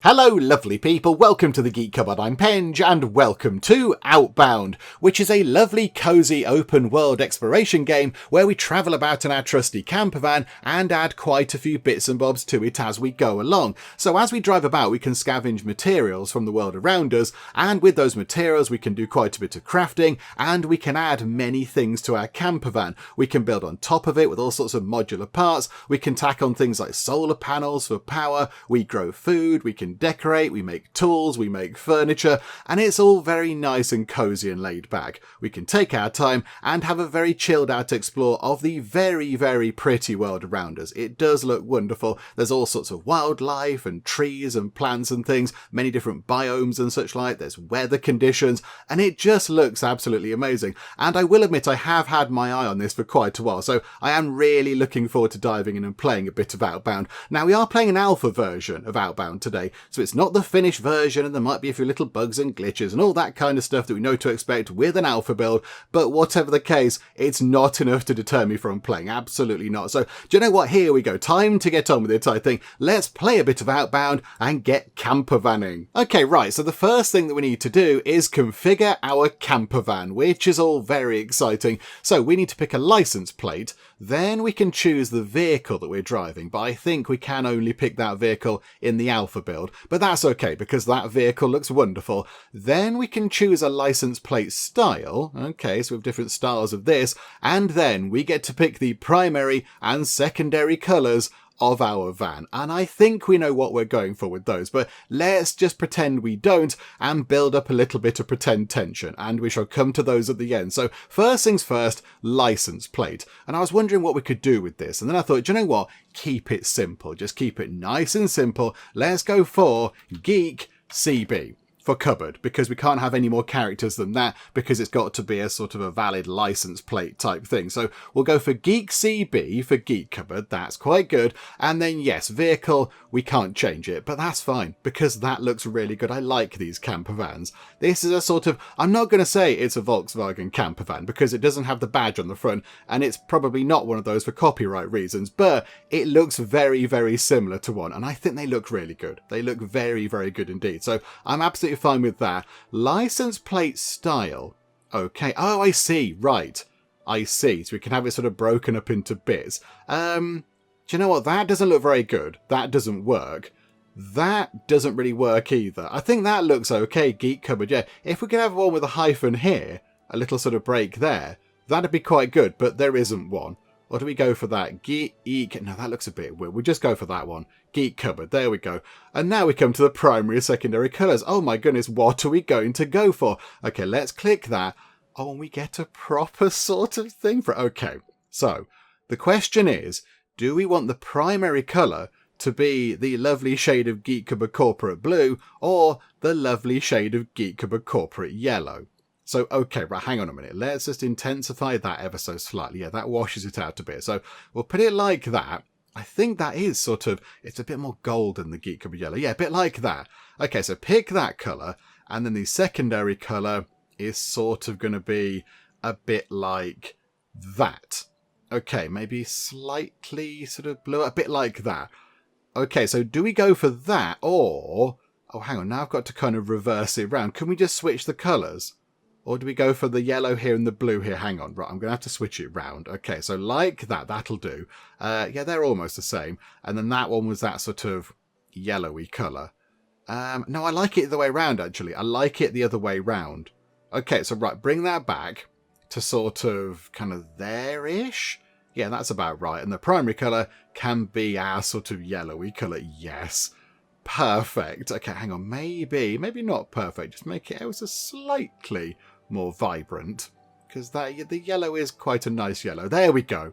Hello lovely people, welcome to the Geek Cupboard, I'm Penge, and welcome to Outbound, which is a lovely cosy open world exploration game where we travel about in our trusty camper van and add quite a few bits and bobs to it as we go along. So as we drive about we can scavenge materials from the world around us, and with those materials we can do quite a bit of crafting and we can add many things to our camper van. We can build on top of it with all sorts of modular parts, we can tack on things like solar panels for power, we grow food, we can decorate, we make tools, we make furniture, and it's all very nice and cozy and laid back. We can take our time and have a very chilled out explore of the very pretty world around us. It does look wonderful. There's all sorts of wildlife and trees and plants and things, many different biomes and such like. There's weather conditions, and it just looks absolutely amazing. And I will admit I have had my eye on this for quite a while, so I am really looking forward to diving in and playing a bit of Outbound. Now we are playing an alpha version of Outbound today, so it's not the finished version, and there might be a few little bugs and glitches and all that kind of stuff that we know to expect with an alpha build, but whatever the case, it's not enough to deter me from playing, absolutely not. So do you know what, here we go, time to get on with it. I think let's play a bit of Outbound and get camper vanning. Okay, right, so the first thing that we need to do is configure our camper van, which is all very exciting. So we need to pick a license plate, then we can choose the vehicle that we're driving, but I think we can only pick that vehicle in the alpha build, but that's okay because that vehicle looks wonderful. Then we can choose a license plate style, okay, so we have different styles of this, and then we get to pick the primary and secondary colours of our van, and I think we know what we're going for with those, but let's just pretend we don't and build up a little bit of pretend tension, and we shall come to those at the end. So first things first, license plate, and I was wondering what we could do with this, and then I thought, do you know what, keep it simple, just keep it nice and simple. Let's go for Geek CB for cupboard, because we can't have any more characters than that, because it's got to be a sort of a valid license plate type thing. So we'll go for Geek CB for Geek Cupboard, that's quite good. And then yes, vehicle, we can't change it, but that's fine because that looks really good. I like these camper vans. This is a sort of, I'm not going to say it's a Volkswagen camper van because it doesn't have the badge on the front, and it's probably not one of those for copyright reasons, but it looks very similar to one, and I think they look really good. They look very good indeed. So I'm absolutely fine with that. License plate style. Okay. Oh, I see. Right. I see. So we can have it sort of broken up into bits. Do you know what? That doesn't look very good. That doesn't work. That doesn't really work either. I think that looks okay. Geek Cupboard. Yeah. If we could have one with a hyphen here, a little sort of break there, that'd be quite good, but there isn't one. Or do we go for that? Geek... No, that looks a bit weird. We'll just go for that one. Geek Cupboard. There we go. And now we come to the primary and secondary colours. Oh my goodness, what are we going to go for? Okay, let's click that. Oh, and we get a proper sort of thing for it. Okay, so the question is, do we want the primary colour to be the lovely shade of Geek Cupboard Corporate Blue or the lovely shade of Geek Cupboard Corporate Yellow? So, okay, right, hang on a minute. Let's just intensify that ever so slightly. Yeah, that washes it out a bit. So we'll put it like that. I think that is sort of, it's a bit more gold than the Geek Cupboard Yellow. Yeah, a bit like that. Okay, so pick that colour, and then the secondary colour is sort of going to be a bit like that. Okay, maybe slightly sort of blue, a bit like that. Okay, so do we go for that, or... Oh, hang on, now I've got to kind of reverse it around. Can we just switch the colours? Or do we go for the yellow here and the blue here? Hang on, right, I'm going to have to switch it round. Okay, so like that, that'll do. Yeah, they're almost the same. And then that one was that sort of yellowy colour. No, I like it the way round, actually. I like it the other way round. Okay, so right, bring that back to sort of kind of there-ish. Yeah, that's about right. And the primary colour can be our sort of yellowy colour. Yes. Perfect. Okay, hang on. Maybe not perfect. Just make it ever so slightly more vibrant, because that the yellow is quite a nice yellow. There we go.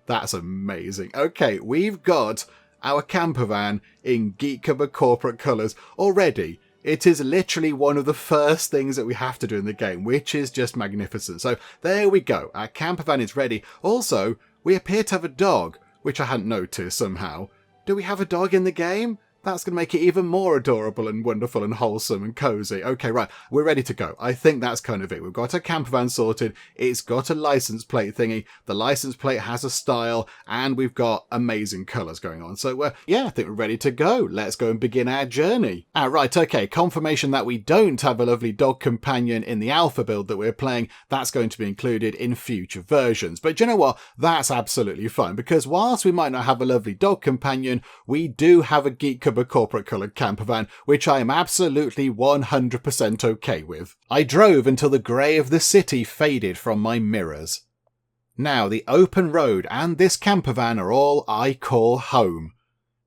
That's amazing. Okay, we've got our camper van in Geek Cupboard corporate colours already. It is literally one of the first things that we have to do in the game, which is just magnificent. So there we go. Our camper van is ready. Also, we appear to have a dog, which I hadn't noticed somehow. Do we have a dog in the game? That's going to make it even more adorable and wonderful and wholesome and cozy. Okay, right, we're ready to go. I think that's kind of it. We've got a camper van sorted. It's got a license plate thingy. The license plate has a style, and we've got amazing colours going on. So, yeah, I think we're ready to go. Let's go and begin our journey. Right, okay, confirmation that we don't have a lovely dog companion in the alpha build that we're playing. That's going to be included in future versions. But do you know what? That's absolutely fine, because whilst we might not have a lovely dog companion, we do have a Geek Cupboard corporate coloured camper van, which I am absolutely 100% okay with. I drove until the grey of the city faded from my mirrors. Now the open road and this camper van are all I call home.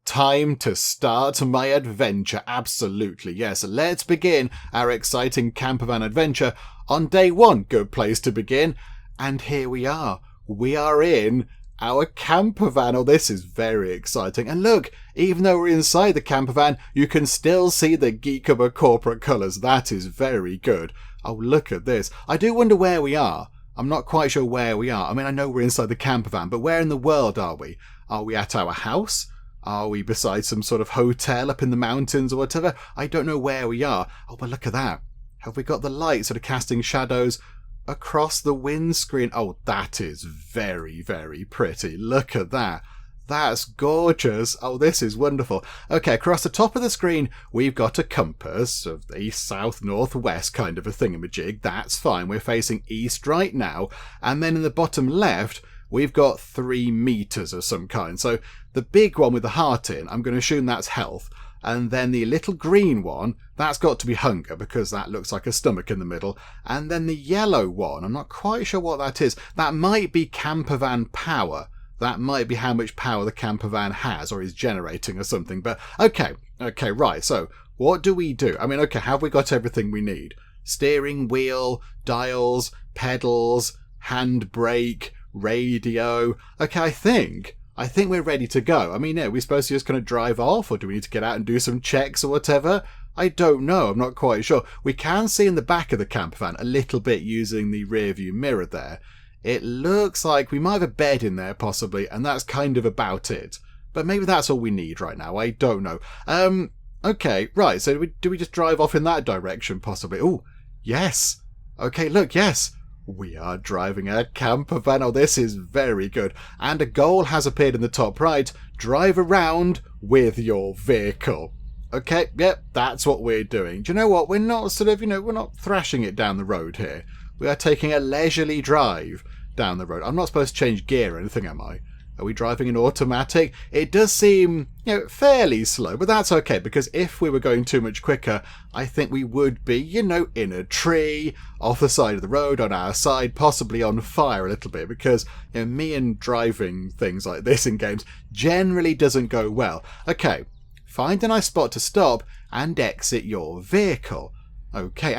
Time to start my adventure, absolutely, yes. Let's begin our exciting camper van adventure on day one. Good place to begin. And here we are. We are in our camper van. Oh, this is very exciting. And look, even though we're inside the camper van, you can still see the Geek Cupboard corporate colours. That is very good. Oh, look at this. I do wonder where we are. I'm not quite sure where we are. I mean, I know we're inside the camper van, but where in the world are we? Are we at our house? Are we beside some sort of hotel up in the mountains or whatever? I don't know where we are. Oh, but look at that. Have we got the light sort of casting shadows across the windscreen? Oh, that is very, very pretty. Look at that. That's gorgeous. Oh, this is wonderful. Okay, across the top of the screen, we've got a compass of east, south, north, west kind of a thingamajig. That's fine. We're facing east right now. And then in the bottom left, we've got 3 meters of some kind. So the big one with the heart in, I'm going to assume that's health. And then the little green one, that's got to be hunger, because that looks like a stomach in the middle. And then the yellow one, I'm not quite sure what that is. That might be camper van power. That might be how much power the camper van has or is generating or something. But okay, right. So what do we do? I mean, okay, have we got everything we need? Steering wheel, dials, pedals, handbrake, radio. Okay, I think we're ready to go. I mean, yeah, we're supposed to just kind of drive off, or do we need to get out and do some checks or whatever? I don't know. I'm not quite sure. We can see in the back of the camper van a little bit using the rear view mirror there. It looks like we might have a bed in there possibly, and that's kind of about it. But maybe that's all we need right now. I don't know. Okay, right. So do we just drive off in that direction possibly? Oh, yes. Okay, look, yes. We are driving a camper van. Oh, this is very good. And a goal has appeared in the top right. Drive around with your vehicle. Okay, yep, that's what we're doing. Do you know what? We're not we're not thrashing it down the road here. We are taking a leisurely drive down the road. I'm not supposed to change gear or anything, am I? Are we driving in automatic? It does seem, fairly slow, but that's okay, because if we were going too much quicker, I think we would be, in a tree, off the side of the road, on our side, possibly on fire a little bit, because, me and driving things like this in games generally doesn't go well. Okay, find a nice spot to stop and exit your vehicle. Okay,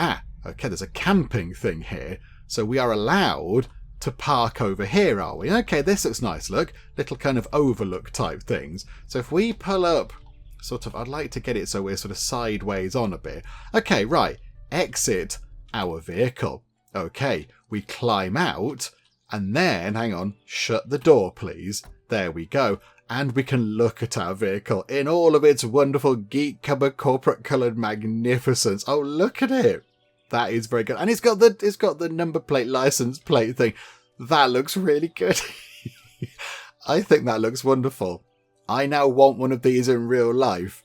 there's a camping thing here, so we are allowed to park over here, are we? Okay, this looks nice, look. Little kind of overlook type things. So if we pull up, I'd like to get it so we're sort of sideways on a bit. Okay, right. Exit our vehicle. Okay, we climb out, and then, hang on, shut the door, please. There we go. And we can look at our vehicle in all of its wonderful Geek Cupboard corporate coloured magnificence. Oh, look at it. That is very good. And it's got the number plate license plate thing. That looks really good. I think that looks wonderful. I now want one of these in real life.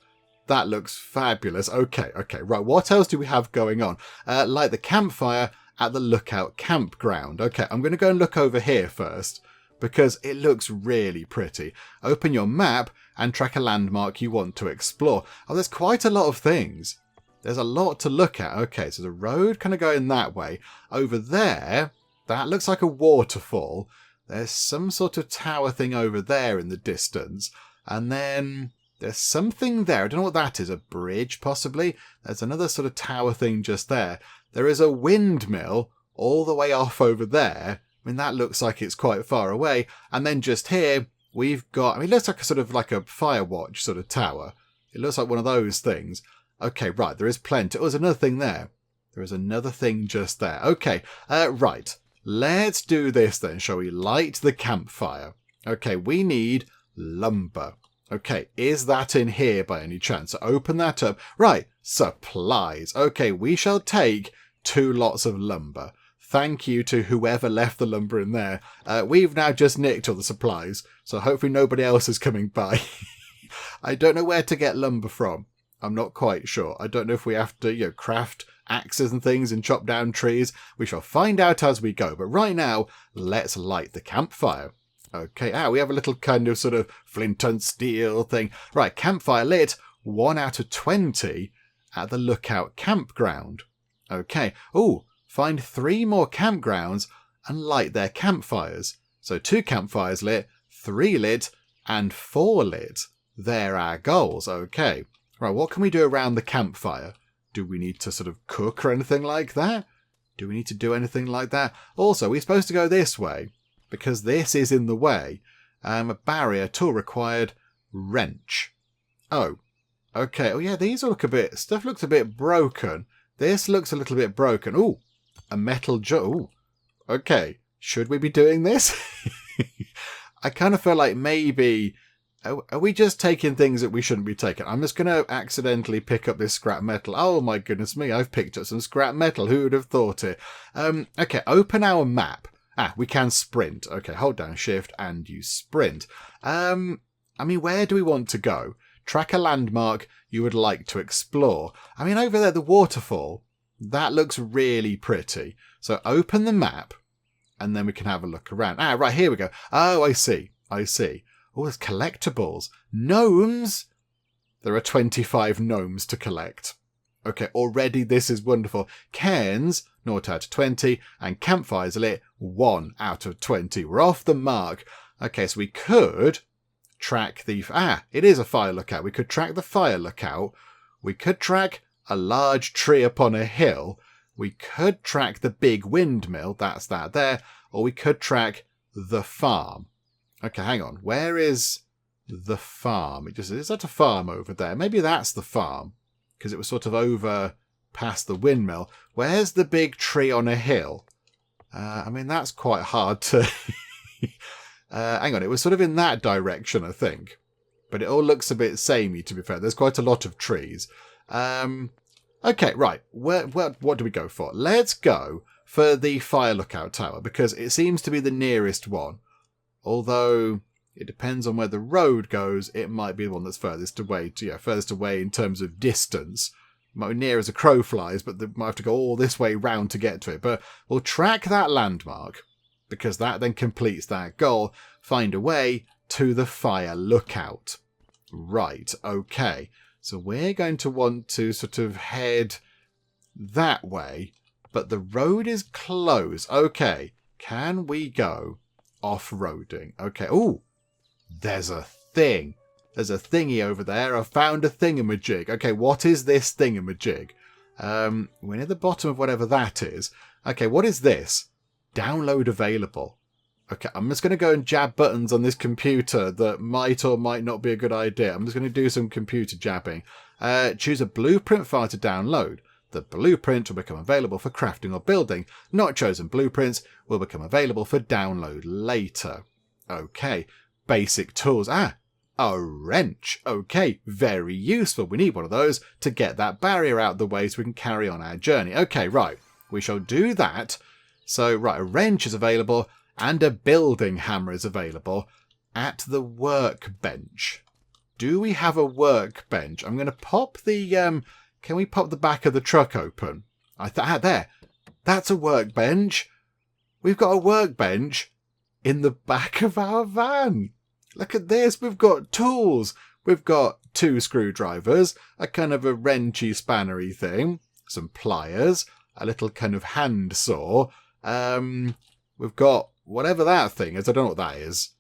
That looks fabulous. Okay, right. What else do we have going on? Light the campfire at the Lookout campground. Okay, I'm going to go and look over here first, because it looks really pretty. Open your map and track a landmark you want to explore. Oh, there's quite a lot of things. There's a lot to look at. Okay, so the road kind of going that way. Over there, that looks like a waterfall. There's some sort of tower thing over there in the distance. And then there's something there. I don't know what that is. A bridge, possibly? There's another sort of tower thing just there. There is a windmill all the way off over there. I mean, that looks like it's quite far away. And then just here, we've got... it looks like a sort of like a fire watch sort of tower. It looks like one of those things. Okay, right, there is plenty. Oh, there's another thing there. There is another thing just there. Okay, right. Let's do this then, shall we? Light the campfire. Okay, we need lumber. Okay, is that in here by any chance? So open that up. Right, supplies. Okay, we shall take 2 lots of lumber. Thank you to whoever left the lumber in there. We've now just nicked all the supplies, so hopefully nobody else is coming by. I don't know where to get lumber from. I'm not quite sure. I don't know if we have to, craft axes and things and chop down trees. We shall find out as we go. But right now, let's light the campfire. Okay, we have a little kind of sort of flint and steel thing. Right, campfire lit, 1 out of 20 at the Lookout campground. Okay, find 3 more campgrounds and light their campfires. So 2 campfires lit, 3 lit, and 4 lit. They're our goals. Okay, right, what can we do around the campfire? Do we need to sort of cook or anything like that? Do we need to do anything like that? Also, we're supposed to go this way, because this is in the way. A barrier, tool required, wrench. Oh, okay. Oh yeah, these look stuff looks a bit broken. This looks a little bit broken. Ooh, a metal Ooh, okay. Should we be doing this? I kind of feel like maybe, are we just taking things that we shouldn't be taking? I'm just going to accidentally pick up this scrap metal. Oh my goodness me, I've picked up some scrap metal. Who would have thought it? Okay, open our map. We can sprint. Okay, hold down shift and you sprint. I mean, where do we want to go? Track a landmark you would like to explore. I mean, over there, the waterfall, that looks really pretty. So open the map and then we can have a look around. Right, here we go. Oh, I see. Oh, there's collectibles. Gnomes? There are 25 gnomes to collect. Okay, already this is wonderful. Cairns, 0 out of 20, and campfires lit, 1 out of 20. We're off the mark. Okay, so we could track the... it is a fire lookout. We could track the fire lookout. We could track a large tree upon a hill. We could track the big windmill. That's that there. Or we could track the farm. Okay, hang on. Where is the farm? Is that a farm over there? Maybe that's the farm, because it was sort of over past the windmill. Where's the big tree on a hill? I mean, that's quite hard to... hang on, it was sort of in that direction, I think. But it all looks a bit samey, to be fair. There's quite a lot of trees. Okay, right. What do we go for? Let's go for the fire lookout tower, because it seems to be the nearest one. Although it depends on where the road goes, it might be the one that's furthest away. Furthest away in terms of distance. Might be near as a crow flies, but they might have to go all this way round to get to it. But we'll track that landmark, because that then completes that goal. Find a way to the fire lookout. Right, okay. So we're going to want to sort of head that way, but the road is closed. Okay, can we go off-roading? Okay, ooh, there's a thing. There's a thingy over there. I found a thingamajig. Okay, what is this thingamajig? We're near the bottom of whatever that is. Okay, what is this? Download available. Okay, I'm just going to go and jab buttons on this computer that might or might not be a good idea. I'm just going to do some computer jabbing. Choose a blueprint file to download. The blueprint will become available for crafting or building. Not chosen blueprints will become available for download later. Okay, basic tools. A wrench. Okay, very useful. We need one of those to get that barrier out of the way so we can carry on our journey. Okay, right. We shall do that. So, right, a wrench is available and a building hammer is available at the workbench. Do we have a workbench? I'm going to pop the... can we pop the back of the truck open? There. That's a workbench. We've got a workbench in the back of our van. Look at this. We've got tools. We've got 2 screwdrivers, a kind of a wrenchy spannery thing, some pliers, a little kind of hand saw. We've got whatever that thing is. I don't know what that is.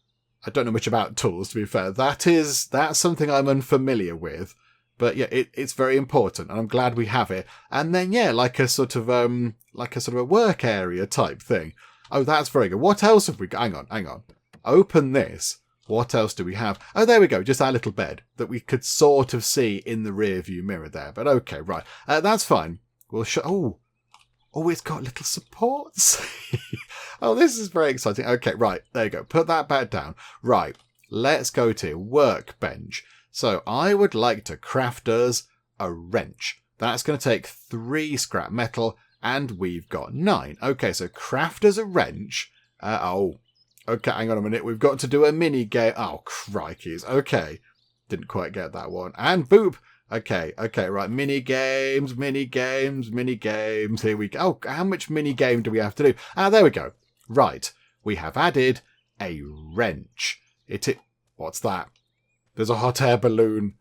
I don't know much about tools, to be fair. That's something I'm unfamiliar with. But yeah, it's very important, and I'm glad we have it. And then yeah, like a sort of a work area type thing. Oh, that's very good. What else have we got? Hang on. Open this. What else do we have? Oh, there we go. Just our little bed that we could sort of see in the rear view mirror there. But okay, right. That's fine. We'll show... Oh, it's got little supports. Oh, this is very exciting. Okay, right. There you go. Put that back down. Right. let's go to workbench. So I would like to craft us a wrench. That's going to take 3 scrap metal, and we've got 9. Okay, so craft us a wrench. Okay, hang on a minute. We've got to do a mini game. Oh, crikeys. Okay, didn't quite get that one. And boop. Okay, right. Mini games. Here we go. Oh, how much mini game do we have to do? There we go. Right, we have added a wrench. What's that? There's a hot air balloon.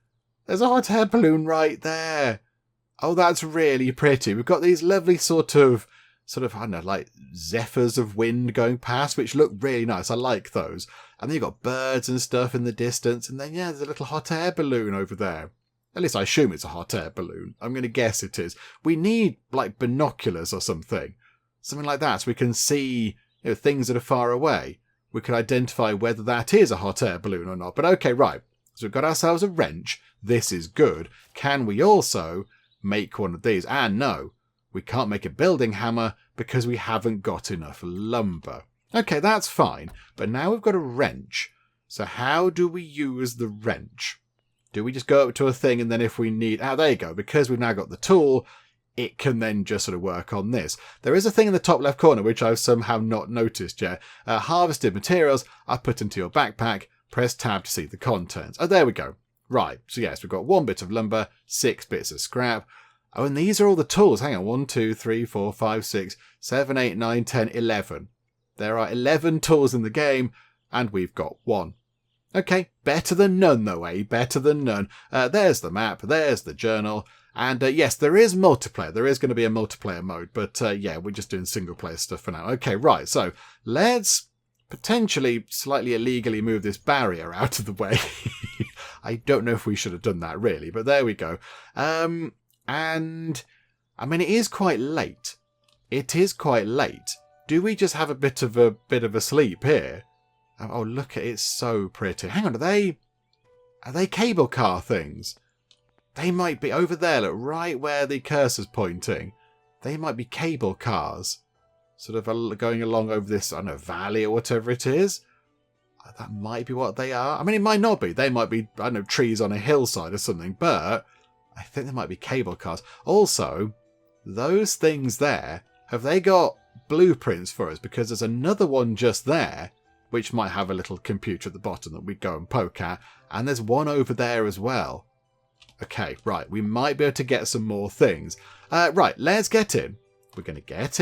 There's a hot air balloon right there. Oh, that's really pretty. We've got these lovely sort of, I don't know, like zephyrs of wind going past, which look really nice. I like those. And then you've got birds and stuff in the distance. And then, yeah, there's a little hot air balloon over there. At least I assume it's a hot air balloon. I'm going to guess it is. We need, like, binoculars or something. Something like that, so we can see, things that are far away. We can identify whether that is a hot air balloon or not. But okay, right. So we've got ourselves a wrench. This is good. Can we also make one of these? No. We can't make a building hammer because we haven't got enough lumber. Okay, that's fine. But now we've got a wrench. So how do we use the wrench? Do we just go up to a thing and then if we need... there you go. Because we've now got the tool, it can then just sort of work on this. There is a thing in the top left corner which I've somehow not noticed yet. Harvested materials are put into your backpack. Press tab to see the contents. There we go. Right. So yes, we've got 1 bit of lumber, 6 bits of scrap. Oh, and these are all the tools. Hang on. 1, 2, 3, 4, 5, 6, 7, 8, 9, 10, 11. There are 11 tools in the game, and we've got 1. Okay, better than none though, eh? Better than none. There's the map, there's the journal, and yes, there is multiplayer. There is going to be a multiplayer mode, but yeah, we're just doing single player stuff for now. Okay, right, so let's potentially slightly illegally move this barrier out of the way. I don't know if we should have done that really, but there we go. And I mean, it is quite late. It is quite late. Do we just have a bit of a sleep here? Oh, look at it. It's so pretty. Hang on, are they cable car things? They might be over there, look, right where the cursor's pointing. They might be cable cars. Sort of going along over this, I don't know, valley or whatever it is. That might be what they are. I mean, it might not be. They might be, I don't know, trees on a hillside or something, but I think they might be cable cars. Also, those things there, have they got blueprints for us? Because there's another one just there, which might have a little computer at the bottom that we go and poke at. And there's one over there as well. Okay, right. We might be able to get some more things. Right, let's get in. We're going to get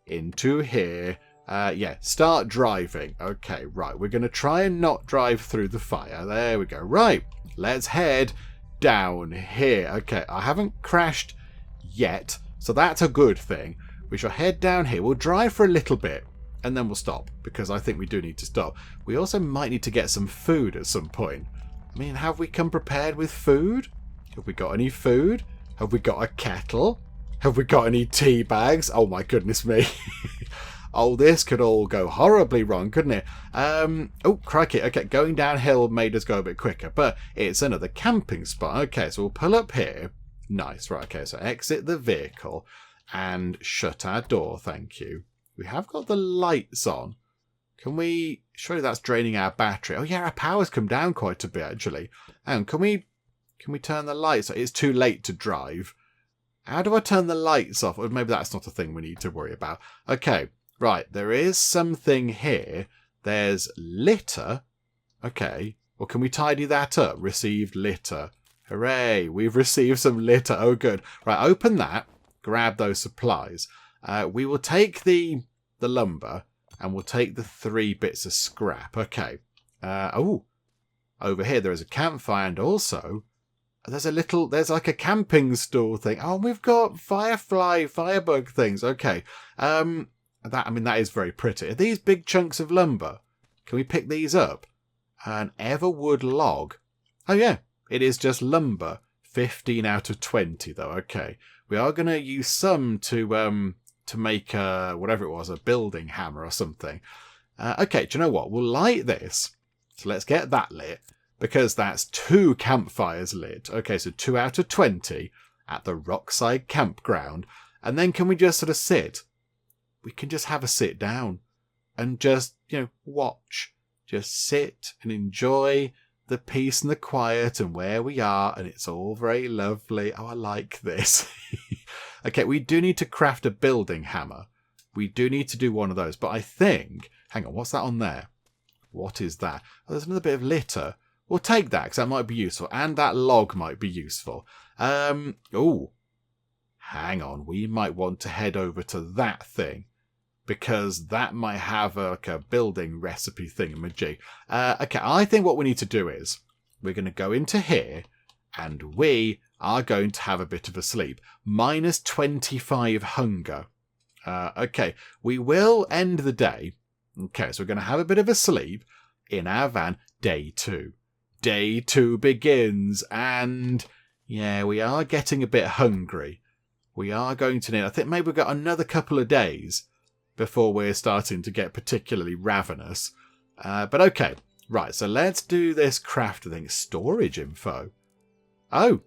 into here. Yeah, start driving. Okay, right. We're going to try and not drive through the fire. There we go. Right, let's head down here. Okay, I haven't crashed yet, so that's a good thing. We shall head down here. We'll drive for a little bit. And then we'll stop, because I think we do need to stop. We also might need to get some food at some point. I mean, have we come prepared with food? Have we got any food? Have we got a kettle? Have we got any tea bags? Oh my goodness me. Oh, this could all go horribly wrong, couldn't it? Oh, crikey. Okay, going downhill made us go a bit quicker, but it's another camping spot. Okay, so we'll pull up here. Nice. Right, okay, so exit the vehicle and shut our door, thank you. We have got the lights on. Can we... Surely that's draining our battery. Oh, yeah, our power's come down quite a bit, actually. And can we turn the lights off? It's too late to drive. How do I turn the lights off? Or maybe that's not a thing we need to worry about. Okay, right. There is something here. There's litter. Okay. Well, can we tidy that up? Received litter. Hooray. We've received some litter. Oh, good. Right, open that. Grab those supplies. We will take the lumber and we'll take the 3 bits of scrap. Okay. Oh, over here there is a campfire and also there's like a camping stool thing. Oh, we've got firebug things. Okay. That is very pretty. Are these big chunks of lumber? Can we pick these up? An everwood log. Oh yeah, it is just lumber. 15 out of 20 though. Okay. We are going to use some to make whatever it was, a building hammer or something. Okay, do you know what? We'll light this. So let's get that lit, because that's 2 campfires lit. Okay, so 2 out of 20 at the Rockside Campground. And then can we just sort of sit? We can just have a sit down and just, watch. just sit and enjoy the peace and the quiet and where we are, and it's all very lovely. Oh, I like this. Okay, we do need to craft a building hammer. We do need to do one of those, but I think... Hang on, what's that on there? What is that? Oh, there's another bit of litter. We'll take that, because that might be useful, and that log might be useful. Oh, hang on, we might want to head over to that thing, because that might have like a building recipe thingamajig. Okay, I think what we need to do is we're going to go into here and we are going to have a bit of a sleep. Minus 25 hunger. Okay, we will end the day. Okay, so we're going to have a bit of a sleep in our van. Day 2. Day 2 begins, and yeah, we are getting a bit hungry. We are going to need, I think maybe we've got another couple of days before we're starting to get particularly ravenous. But okay, right, so let's do this craft thing. Storage info. Oh,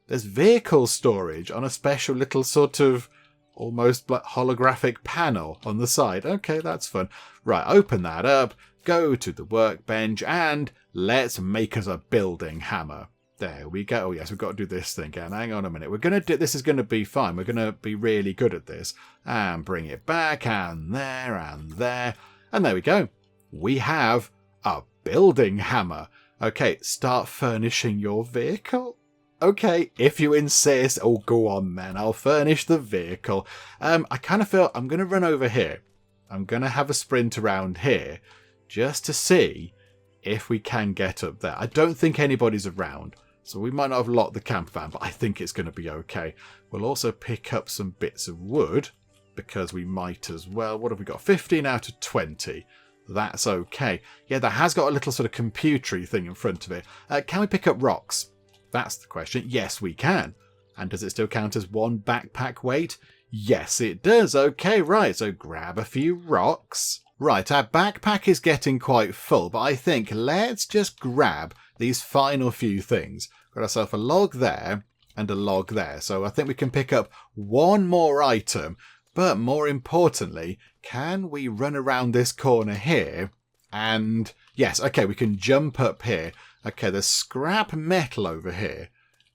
there's vehicle storage on a special little sort of almost like holographic panel on the side. Okay, that's fun. Right, open that up, go to the workbench, and let's make us a building hammer. There we go. Oh, yes, we've got to do this thing again. Hang on a minute. We're going to do this. Is going to be fine. We're going to be really good at this. And bring it back, and there, and there. And there we go. We have a building hammer. Okay, start furnishing your vehicle. Okay, if you insist. Oh, go on, man. I'll furnish the vehicle. I kind of feel I'm going to run over here. I'm going to have a sprint around here just to see if we can get up there. I don't think anybody's around. So we might not have locked the camper van, but I think it's going to be okay. We'll also pick up some bits of wood, because we might as well. What have we got? 15 out of 20. That's okay. Yeah, that has got a little sort of computery thing in front of it. Can we pick up rocks? That's the question. Yes, we can. And does it still count as one backpack weight? Yes, it does. Okay, right. So grab a few rocks. Right, our backpack is getting quite full, but I think let's just grab these final few things. Got ourselves a log there and a log there. So I think we can pick up one more item. But more importantly, can we run around this corner here? And yes, okay, we can jump up here. Okay, there's scrap metal over here,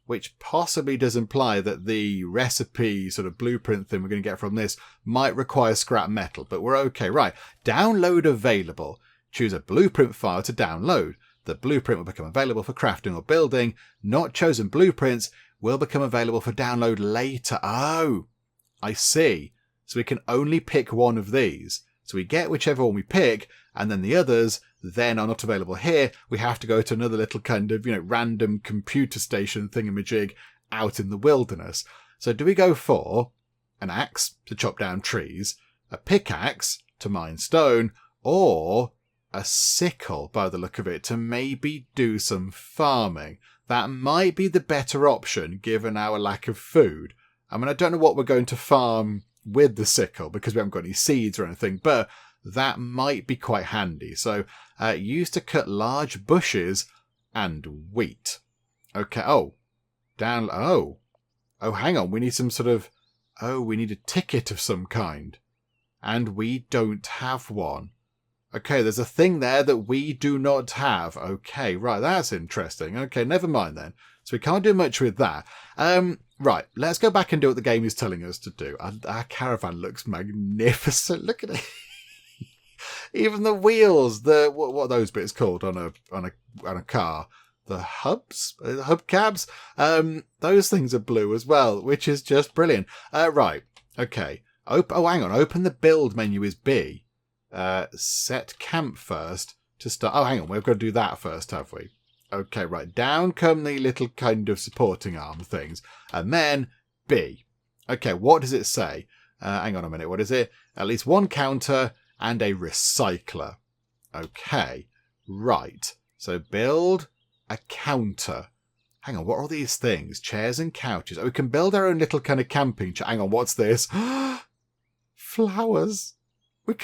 which possibly does imply that the recipe sort of blueprint thing we're going to get from this might require scrap metal, but we're okay. Right, download available. Choose a blueprint file to download. The blueprint will become available for crafting or building. Not chosen blueprints will become available for download later. Oh, I see. So we can only pick one of these. So we get whichever one we pick, and then the others then are not available here. We have to go to another little kind of, random computer station thingamajig out in the wilderness. So do we go for an axe to chop down trees, a pickaxe to mine stone, or a sickle, by the look of it, to maybe do some farming? That might be the better option given our lack of food. I mean, I don't know what we're going to farm with the sickle because we haven't got any seeds or anything, but that might be quite handy. So used to cut large bushes and wheat. Okay. Oh, down. Oh, hang on. We need some sort of. Oh, we need a ticket of some kind, and we don't have one. Okay, there's a thing there that we do not have. Okay, right. That's interesting. Okay, never mind then. So we can't do much with that. Right, let's go back and do what the game is telling us to do. Our caravan looks magnificent. Look at it. Even the wheels, what are those bits called on a car? The hubs, hubcaps. Those things are blue as well, which is just brilliant. Right, okay. Hang on. Open the build menu is B. Set camp first to start. Oh, hang on. We've got to do that first, have we? Okay, right. Down come the little kind of supporting arm things. And then B. Okay, what does it say? Hang on a minute. What is it? At least one counter and a recycler. Okay, right. So build a counter. Hang on, what are all these things? Chairs and couches. Oh, we can build our own little kind of camping chair. Hang on, what's this? Flowers. We're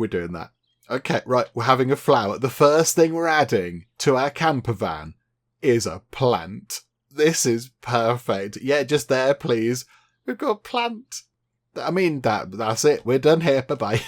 doing that. Okay, right, we're having a flower. The first thing we're adding to our camper van is a plant. This is perfect. Yeah, just there, please. We've got a plant. I mean, that's it. We're done here. Bye-bye.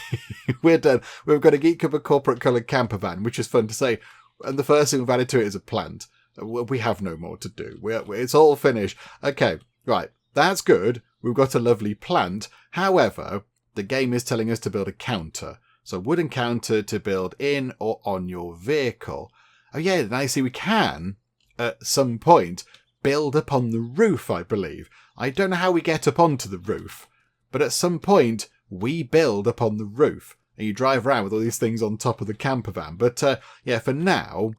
We're done. We've got a Geek Cupboard corporate coloured camper van, which is fun to say. And the first thing we've added to it is a plant. We have no more to do. It's all finished. Okay, right. That's good. We've got a lovely plant. However, the game is telling us to build a counter. So wooden counter to build in or on your vehicle. Oh yeah, now you see we can, at some point, build up on the roof, I believe. I don't know how we get up onto the roof, but at some point, we build up on the roof. And you drive around with all these things on top of the camper van. But yeah, for now,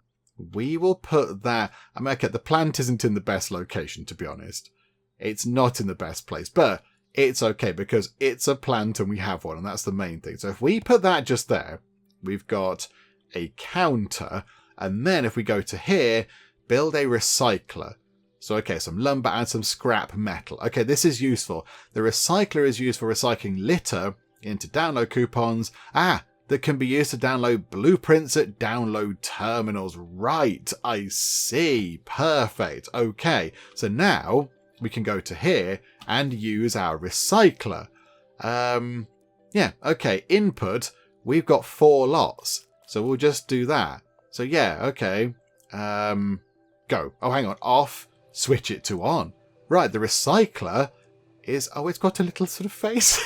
we will put that... I mean, okay, the plant isn't in the best location, to be honest. It's not in the best place, but it's okay because it's a plant and we have one, and that's the main thing. So if we put that just there, we've got a counter, and then if we go to here, build a recycler. So, okay, some lumber and some scrap metal. Okay, this is useful. The recycler is used for recycling litter into download coupons. That can be used to download blueprints at download terminals. Right, I see. Perfect. Okay, so now we can go to here and use our recycler. Yeah, okay, input, we've got 4 lots. So we'll just do that. So yeah, okay. Go. Oh, hang on. Off. Switch it to on. Right, the recycler is... Oh, it's got a little sort of face.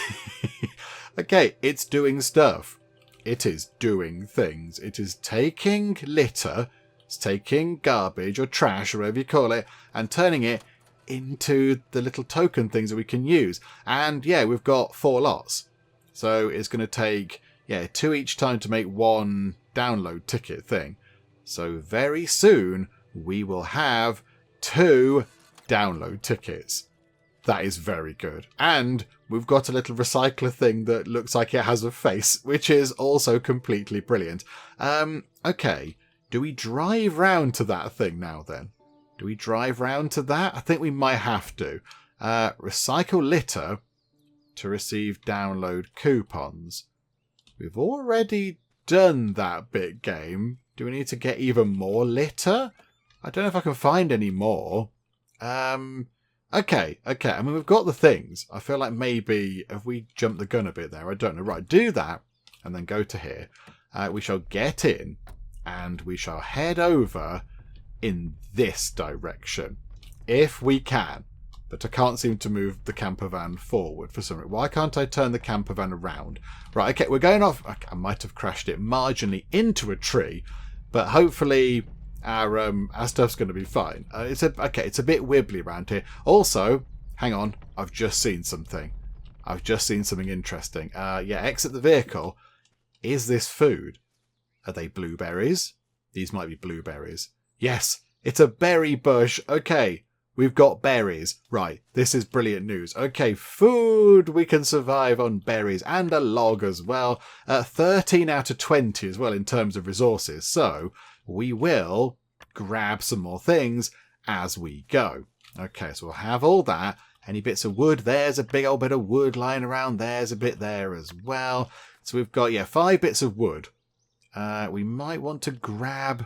Okay, it's doing stuff. It is doing things. It is taking litter, it's taking garbage or trash or whatever you call it, and turning it into the little token things that we can use. And yeah, we've got 4 lots. So it's going to take, 2 each time to make 1 download ticket thing. So very soon we will have 2 download tickets. That is very good. And we've got a little recycler thing that looks like it has a face, which is also completely brilliant. Okay, do we drive round to that thing now then? Do we drive round to that? I think we might have to. Recycle litter to receive download coupons. We've already done that bit, game. Do we need to get even more litter? I don't know if I can find any more. Okay. I mean, we've got the things. I feel like maybe if we jump the gun a bit there, I don't know. Right, do that and then go to here. We shall get in and we shall head over in this direction, if we can. But I can't seem to move the camper van forward for some reason. Why can't I turn the camper van around? Right, okay, we're going off. I might have crashed it marginally into a tree, but hopefully our stuff's going to be fine. It's a bit wibbly around here. Also, hang on, I've just seen something. I've just seen something interesting. Exit the vehicle. Is this food? Are they blueberries? These might be blueberries. Yes, it's a berry bush. Okay, we've got berries. Right, this is brilliant news. Okay, food. We can survive on berries and a log as well. 13 out of 20 as well in terms of resources. So we will grab some more things as we go. Okay, so we'll have all that. Any bits of wood? There's a big old bit of wood lying around. There's a bit there as well. So we've got, 5 bits of wood. We might want to grab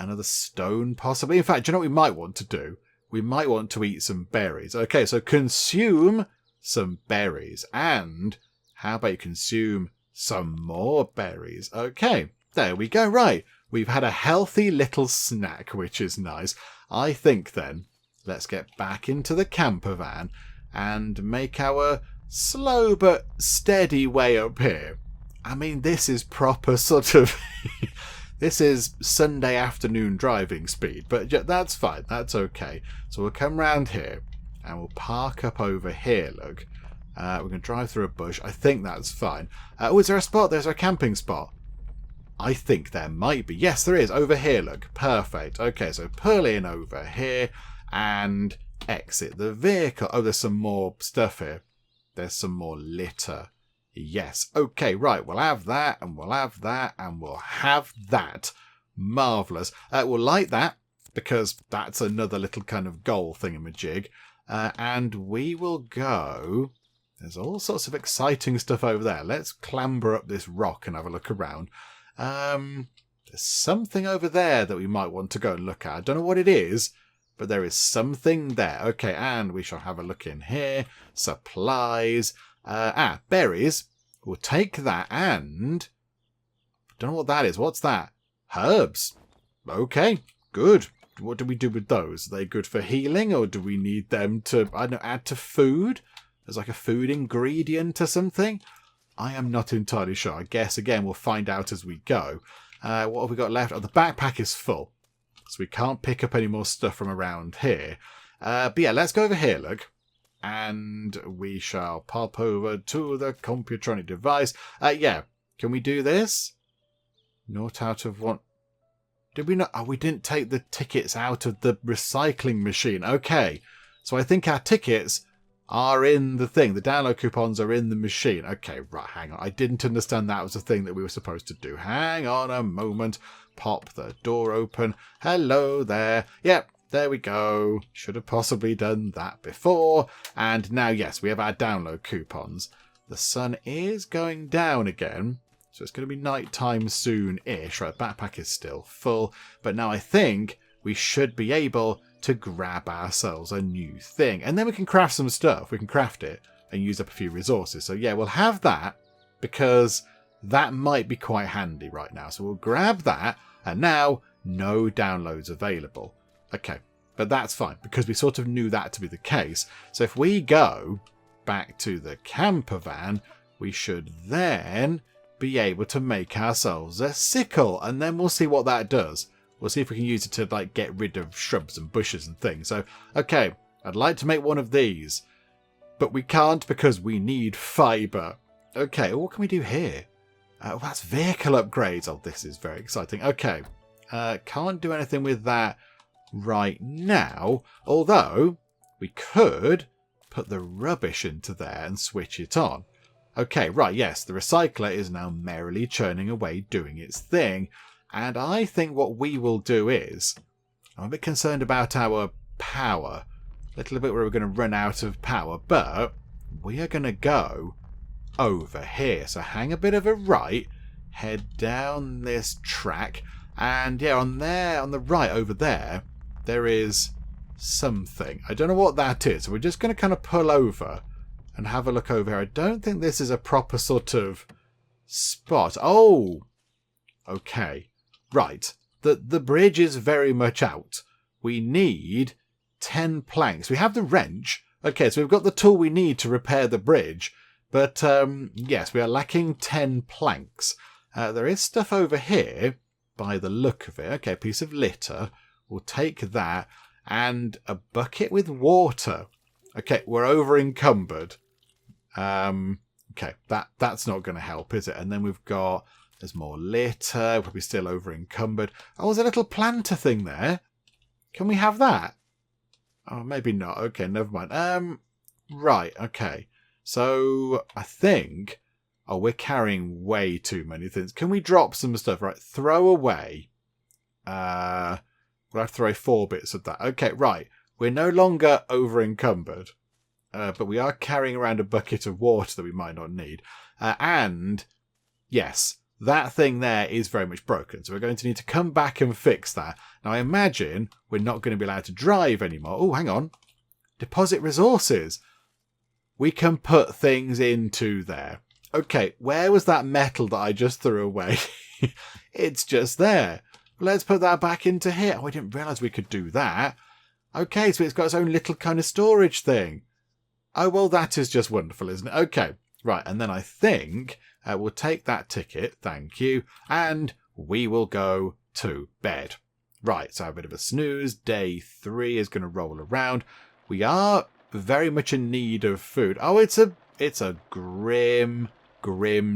another stone, possibly. In fact, do you know what we might want to do? We might want to eat some berries. Okay, so consume some berries. And how about you consume some more berries? Okay, there we go. Right, we've had a healthy little snack, which is nice. I think then, let's get back into the camper van and make our slow but steady way up here. I mean, this is proper sort of... This is Sunday afternoon driving speed, but that's fine. That's okay. So we'll come round here and we'll park up over here, look. We're going to drive through a bush. I think that's fine. Oh, is there a spot? There's a camping spot. I think there might be. Yes, there is. Over here, look. Perfect. Okay, so pull in over here and exit the vehicle. Oh, there's some more stuff here. There's some more litter. Yes. Okay, right. We'll have that, and we'll have that, and we'll have that. Marvellous. We'll light that, because that's another little kind of goal thingamajig. And we will go... There's all sorts of exciting stuff over there. Let's clamber up this rock and have a look around. There's something over there that we might want to go and look at. I don't know what it is, but there is something there. Okay, and we shall have a look in here. Supplies. Berries. We'll take that and... don't know what that is. What's that? Herbs. Okay, good. What do we do with those? Are they good for healing, or do we need them to, I don't know, add to food? As like a food ingredient or something? I am not entirely sure. I guess, again, we'll find out as we go. What have we got left? Oh, the backpack is full. So we can't pick up any more stuff from around here. But yeah, let's go over here, look. And we shall pop over to the computronic device. Yeah, can we do this? Not out of one... Did we not? Oh, we didn't take the tickets out of the recycling machine. Okay. So I think our tickets are in the thing. The download coupons are in the machine. Okay, right, hang on. I didn't understand that was a thing that we were supposed to do. Hang on a moment. Pop the door open. Hello there. Yep, there we go. Should have possibly done that before. And now, yes, we have our download coupons. The sun is going down again. So it's going to be nighttime soon-ish. Right, the backpack is still full. But now I think we should be able to grab ourselves a new thing. And then we can craft some stuff. We can craft it and use up a few resources. So yeah, we'll have that because that might be quite handy right now. So we'll grab that. And now, no downloads available. Okay, but that's fine because we sort of knew that to be the case. So if we go back to the camper van, we should then... be able to make ourselves a sickle, and then we'll see what that does. We'll see if we can use it to like get rid of shrubs and bushes and things. So, okay, I'd like to make one of these, but we can't because we need fibre. Okay, what can we do here? That's vehicle upgrades. Oh, this is very exciting. Okay, can't do anything with that right now, although we could put the rubbish into there and switch it on. Okay, right, yes, the recycler is now merrily churning away doing its thing. And I think what we will do is... I'm a bit concerned about our power. A little bit where we're going to run out of power. But we are going to go over here. So hang a bit of a right. Head down this track. And yeah, on there, on the right over there, there is something. I don't know what that is. So we're just going to kind of pull over and have a look over here. I don't think this is a proper sort of spot. Oh, okay. Right. The bridge is very much out. We need 10 planks. We have the wrench. Okay, so we've got the tool we need to repair the bridge. But, yes, we are lacking 10 planks. There is stuff over here by the look of it. Okay, a piece of litter. We'll take that. And a bucket with water. Okay, we're over encumbered. Okay, that's not going to help, is it? And then we've got, there's more litter, probably still over encumbered. Oh, there's a little planter thing there. Can we have that? Oh, maybe not. Okay, never mind. Right, okay. So, I think, oh, we're carrying way too many things. Can we drop some stuff? Right, throw away. We'll have to throw 4 bits of that. Okay, right. We're no longer over encumbered. But we are carrying around a bucket of water that we might not need. And, yes, that thing there is very much broken. So we're going to need to come back and fix that. Now, I imagine we're not going to be allowed to drive anymore. Oh, hang on. Deposit resources. We can put things into there. Okay, where was that metal that I just threw away? It's just there. Let's put that back into here. Oh, I didn't realise we could do that. Okay, so it's got its own little kind of storage thing. Oh, well, that is just wonderful, isn't it? Okay, right, and then I think we'll take that ticket, thank you, and we will go to bed. Right, so a bit of a snooze. Day 3 is going to roll around. We are very much in need of food. Oh, it's a grim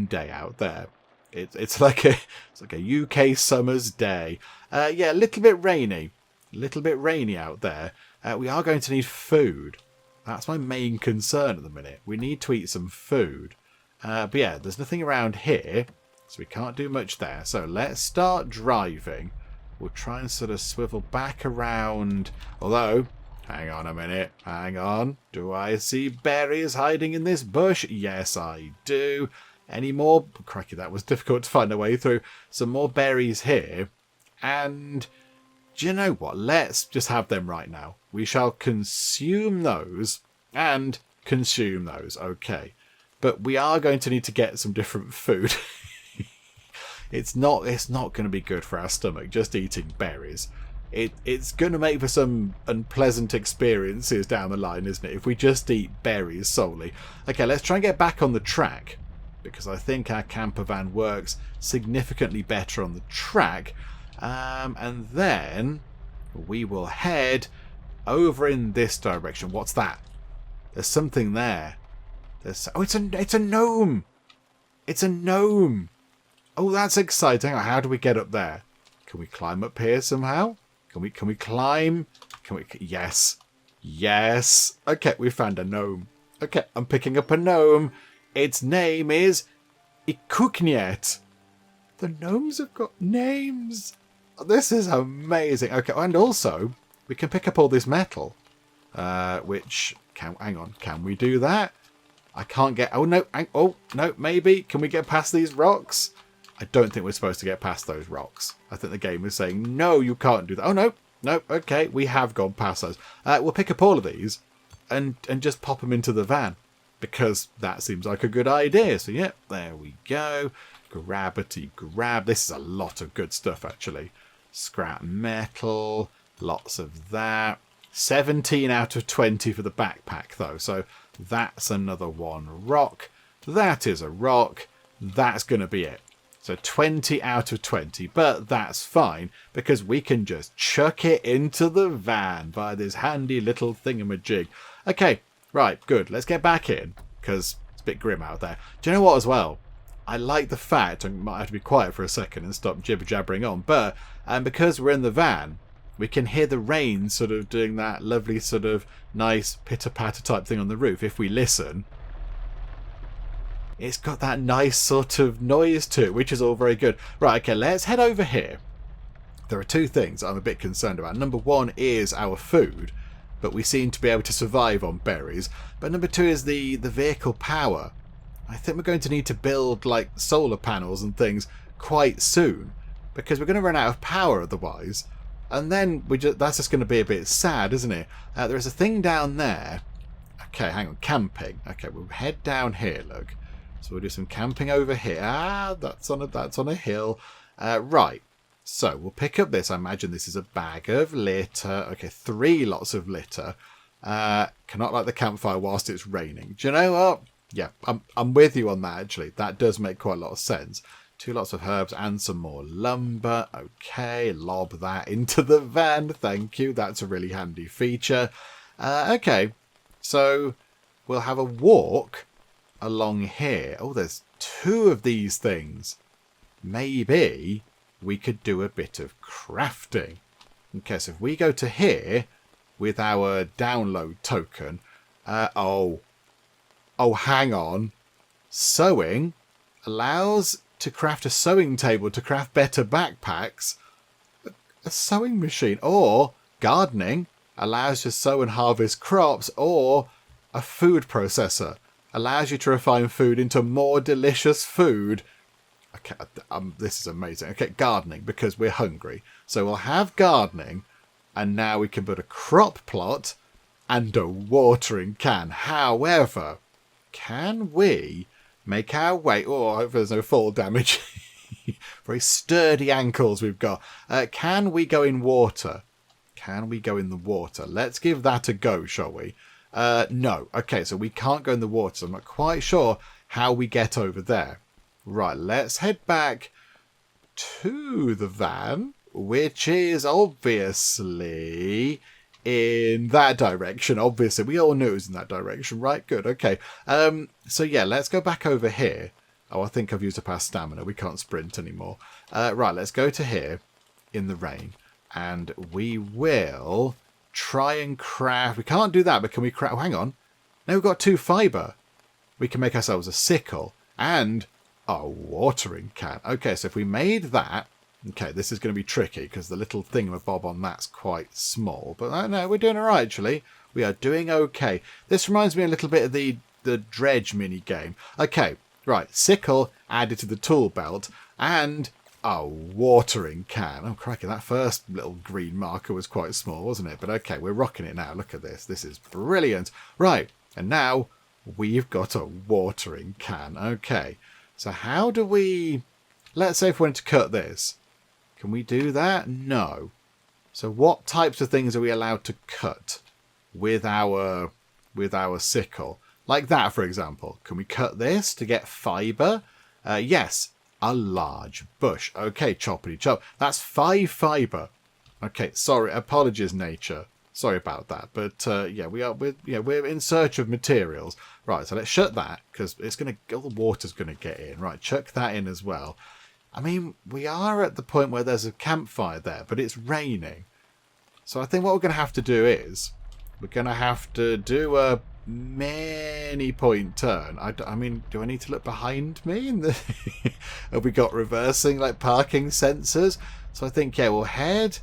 day out there. It's like a UK summer's day. Yeah, a little bit rainy out there. We are going to need food. That's my main concern at the minute. We need to eat some food. But yeah, there's nothing around here, so we can't do much there. So let's start driving. We'll try and sort of swivel back around. Although, hang on a minute. Hang on. Do I see berries hiding in this bush? Yes, I do. Any more? Crikey, that was difficult to find a way through. Some more berries here. And do you know what? Let's just have them right now. We shall consume those and consume those. Okay. But we are going to need to get some different food. It's not going to be good for our stomach, just eating berries. It's going to make for some unpleasant experiences down the line, isn't it? If we just eat berries solely. Okay, let's try and get back on the track, because I think our camper van works significantly better on the track. And then we will head over in this direction. What's that? There's something there. It's a gnome. It's a gnome. Oh, that's exciting. How do we get up there? Can we climb up here somehow? Can we climb? Yes. Yes. Okay, we found a gnome. Okay, I'm picking up a gnome. Its name is Ikukniet. The gnomes have got names. This is amazing. Okay, and also we can pick up all this metal. Which hang on, can we do that? I can't get. Oh no! Oh no! Maybe can we get past these rocks? I don't think we're supposed to get past those rocks. I think the game is saying no, you can't do that. Oh no! No. Okay, we have gone past those. We'll pick up all of these and just pop them into the van, because that seems like a good idea. So yep, there we go. Gravity grab. This is a lot of good stuff actually. Scrap metal. Lots of that. 17 out of 20 for the backpack though. So that's another one rock. That is a rock. That's going to be it. So 20 out of 20. But that's fine, because we can just chuck it into the van by this handy little thingamajig. Okay, right, good. Let's get back in, because it's a bit grim out there. Do you know what as well? I like the fact, I might have to be quiet for a second and stop jibber-jabbering on, but because we're in the van, we can hear the rain sort of doing that lovely sort of nice pitter-patter type thing on the roof. If we listen, it's got that nice sort of noise to it, which is all very good. Right, okay, let's head over here. There are two things I'm a bit concerned about. Number one is our food, but we seem to be able to survive on berries. But number two is the vehicle power. I think we're going to need to build like solar panels and things quite soon, because we're going to run out of power otherwise. And then that's just going to be a bit sad, isn't it? There is a thing down there. Okay, hang on. Camping. Okay, we'll head down here, look. So we'll do some camping over here. That's on a hill. Right. So we'll pick up this. I imagine this is a bag of litter. Okay, 3 lots of litter. Cannot light the campfire whilst it's raining. Do you know what? Yeah, I'm with you on that, actually. That does make quite a lot of sense. 2 lots of herbs and some more lumber. Okay, lob that into the van. Thank you. That's a really handy feature. Okay, so we'll have a walk along here. Oh, there's 2 of these things. Maybe we could do a bit of crafting. Okay, so if we go to here with our download token. Oh, hang on. Sewing allows to craft a sewing table to craft better backpacks. A sewing machine. Or gardening allows you to sow and harvest crops. Or a food processor allows you to refine food into more delicious food. Okay, this is amazing. Okay, gardening, because we're hungry. So we'll have gardening, and now we can put a crop plot and a watering can. However, can we make our way... Oh, I hope there's no fall damage. Very sturdy ankles we've got. Can we go in water? Can we go in the water? Let's give that a go, shall we? No. Okay, so we can't go in the water. So I'm not quite sure how we get over there. Right, let's head back to the van, which is obviously in that direction. Obviously, we all knew it was in that direction, right? Good, okay. So yeah, let's go back over here. Oh, I think I've used up our stamina. We can't sprint anymore. Right, let's go to here in the rain, and we will try and craft... We can't do that, but can we craft... Oh, hang on. No, we've got 2 fibre. We can make ourselves a sickle and a watering can. Okay, so if we made that... Okay, this is going to be tricky because the little thingamabob on that's quite small. But no, we're doing all right, actually. We are doing okay. This reminds me a little bit of the dredge mini game. Okay, right. Sickle added to the tool belt and a watering can. Oh, crikey, that first little green marker was quite small, wasn't it? But okay, we're rocking it now. Look at this. This is brilliant. Right, and now we've got a watering can. Okay, so how do we... Let's say if we want to cut this. Can we do that? No. So what types of things are we allowed to cut with our sickle? Like that, for example. Can we cut this to get fibre? Yes. A large bush. Okay, choppity chop. That's 5 fibre. Okay, sorry. Apologies, nature. Sorry about that. But yeah, we're in search of materials. Right, so let's shut that because it's going to... all the water's going to get in. Right, chuck that in as well. I mean, we are at the point where there's a campfire there, but it's raining. So I think what we're going to have to do is we're going to have to do a many point turn. I mean, do I need to look behind me? Have we got reversing, like parking sensors? So I think, yeah, we'll head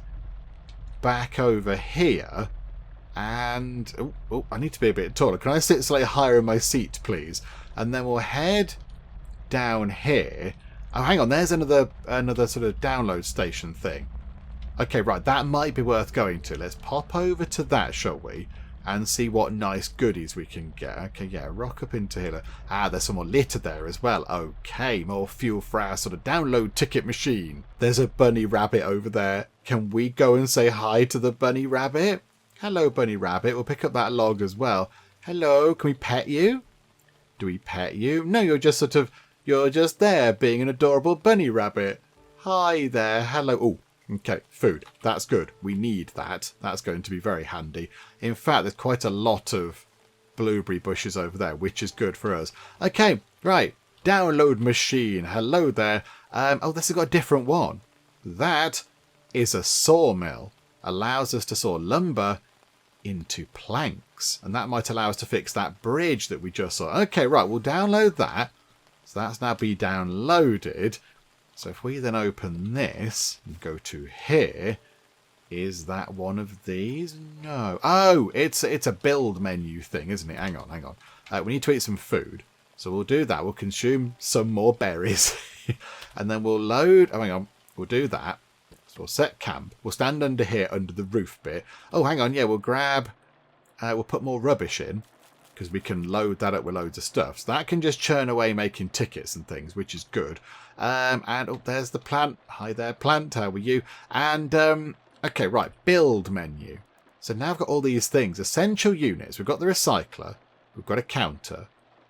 back over here. And, oh, I need to be a bit taller. Can I sit slightly higher in my seat, please? And then we'll head down here. Oh, hang on, there's another sort of download station thing. Okay, right, that might be worth going to. Let's pop over to that, shall we? And see what nice goodies we can get. Okay, yeah, rock up into here. Ah, there's some more litter there as well. Okay, more fuel for our sort of download ticket machine. There's a bunny rabbit over there. Can we go and say hi to the bunny rabbit? Hello, bunny rabbit. We'll pick up that log as well. Hello, can we pet you? Do we pet you? No, you're just sort of... You're just there, being an adorable bunny rabbit. Hi there. Hello. Oh, okay. Food. That's good. We need that. That's going to be very handy. In fact, there's quite a lot of blueberry bushes over there, which is good for us. Okay, right. Download machine. Hello there. Oh, this has got a different one. That is a sawmill. Allows us to saw lumber into planks. And that might allow us to fix that bridge that we just saw. Okay, right. We'll download that. So that's now be downloaded. So if we then open this and go to here, is that one of these? No. Oh, it's a build menu thing, isn't it? Hang on. We need to eat some food. So we'll do that. We'll consume some more berries. And then we'll load... Oh, hang on. We'll do that. So we'll set camp. We'll stand under here, under the roof bit. Oh, hang on. Yeah, we'll grab... we'll put more rubbish in. Because we can load that up with loads of stuff. So that can just churn away making tickets and things, which is good. And oh, there's the plant. Hi there, plant. How are you? And, okay, right. Build menu. So now I've got all these things. Essential units. We've got the recycler. We've got a counter.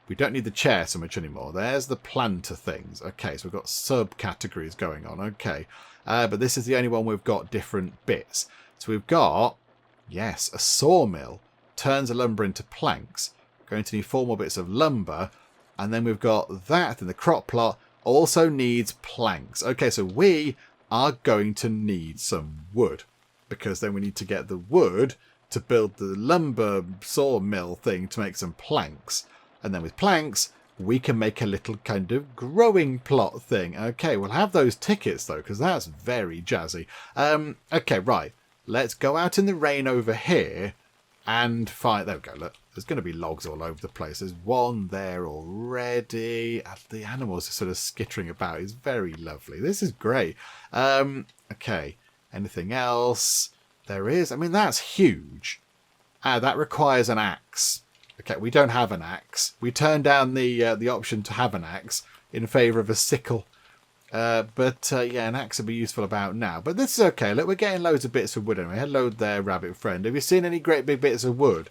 We don't need the chair so much anymore. There's the planter things. Okay, so we've got subcategories going on. Okay. But this is the only one we've got different bits. So we've got, yes, a sawmill. Turns the lumber into planks. Going to need 4 more bits of lumber. And then we've got that in the crop plot. Also needs planks. Okay, so we are going to need some wood. Because then we need to get the wood to build the lumber sawmill thing to make some planks. And then with planks, we can make a little kind of growing plot thing. Okay, we'll have those tickets though, because that's very jazzy. Okay, right. Let's go out in the rain over here. And find... There we go, look. There's going to be logs all over the place. There's one there already. The animals are sort of skittering about. It's very lovely. This is great. Okay. Anything else? There is. I mean, that's huge. That requires an axe. Okay, we don't have an axe. We turned down the option to have an axe in favour of a sickle. Yeah, an axe would be useful about now. But this is okay. Look, we're getting loads of bits of wood anyway. Hello there, rabbit friend. Have you seen any great big bits of wood?